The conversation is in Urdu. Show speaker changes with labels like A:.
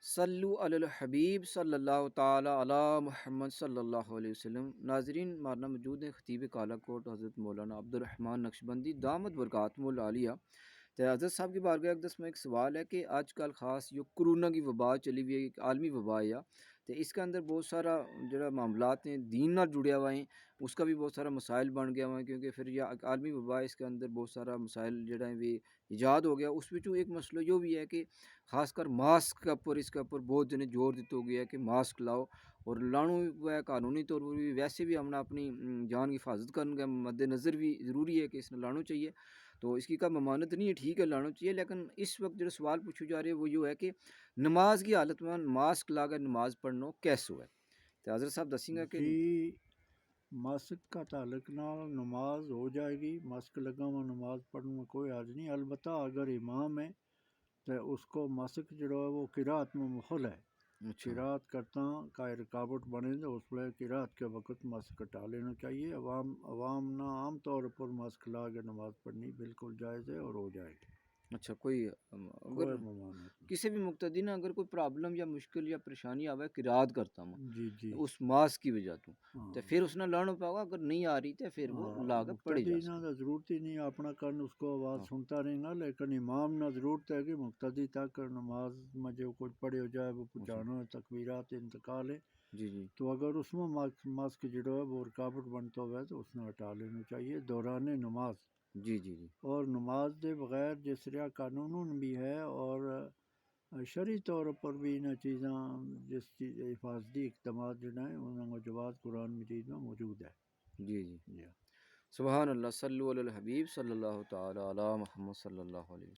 A: صلو علی الحبیب صلی اللہ تعالی علی محمد صلی اللہ علیہ وسلم۔ ناظرین، ہمارا موجود ہیں خطیب کالا کوٹ حضرت مولانا عبد الرحمن نقشبندی دامت برکاتہم العالیہ۔ تو حضرت صاحب کی بارگاہ اقدس میں ایک سوال ہے کہ آج کل خاص جو کرونا کی وبا چلی ہوئی ہے، ایک عالمی وبا ہے، تو اس کے اندر بہت سارا جڑا معاملات ہیں دین نال جڑیا ہوا ہیں، اس کا بھی بہت سارا مسائل بن گیا ہوا ہے، کیونکہ پھر یہ عالمی وبا ہے، اس کے اندر بہت سارا مسائل جڑا ہے بھی ایجاد ہو گیا۔ اس وچوں ایک مسئلہ یہ بھی ہے کہ خاص کر ماسک کے اوپر اس کے اوپر بہت جنے زور دیتا ہو گیا ہے کہ ماسک لاؤ، اور لانوں بھی ہے قانونی طور پر بھی، ویسے بھی ہم نے اپنی جان کی حفاظت کرنے کے مد نظر بھی ضروری ہے کہ اس نے لانا چاہیے، تو اس کی کا ممانت نہیں ہے، ٹھیک ہے لانا چاہیے، لیکن اس وقت جو سوال پوچھے جا رہے ہیں وہ یہ ہے کہ نماز کی حالت میں ماسک لا کر نماز پڑھنا کیسے ہے؟ تو حضرت صاحب دسیں گا کہ
B: جی، ماسک کا تعلق نہ نماز ہو جائے گی، ماسک لگا ہوا نماز پڑھنے میں کوئی حرج نہیں، البتہ اگر امام ہے تو اس کو ماسک جو ہے وہ قرات میں مخل ہے،
A: اچھا
B: قرات کرتا کا رکاوٹ بنے تو اس میں قرات کے وقت ماسک ہٹا لینا چاہیے۔ عوام نہ عام طور پر ماسک لا کے نماز پڑھنی بالکل جائز ہے اور ہو جائے گی،
A: اچھا کوئی اگر
B: کوئی ممانعت نہیں۔
A: کسی بھی مقتدی نے اگر کوئی پرابلم یا مشکل یا پریشانی آوے قرات کرتا ہوں
B: جی جی،
A: اس ماسک کی وجہ تو
B: ہاں
A: پھر اس نے لانا پاگا، اگر نہیں آ رہی تو پھر وہ لا کے پڑھی
B: مقتدی
A: جا
B: نہ
A: سکتی۔
B: تو ضرورت ہی نہیں اپنا کرن اس کو آواز
A: ہاں
B: سنتا رہنا، لیکن امام نہ ضرورت ہے کہ مقتدی تک نماز میں جو کچھ پڑھے ہو جائے وہ
A: اچھا
B: پہنچانا ہے، تکبیرات انتقال ہے،
A: جی جی
B: تو اگر اس میں ماسک جڑا ہے وہ رکاوٹ بنتا ہوا ہے تو اس نے ہٹا لینا چاہیے دوران نماز۔
A: جی جی جی
B: اور نماز دے بغیر جس طرح قانون بھی ہے اور شرعی طور پر بھی انہیں چیزاں جس چیز حفاظتی اقدامات جو ہیں انہوں کا جواز قرآن مجید میں موجود ہے۔
A: جی جی
B: جی۔
A: سبحان اللہ، صلو علی الحبیب صلی اللہ تعالی علی محمد صلی اللہ علیہ وسلم۔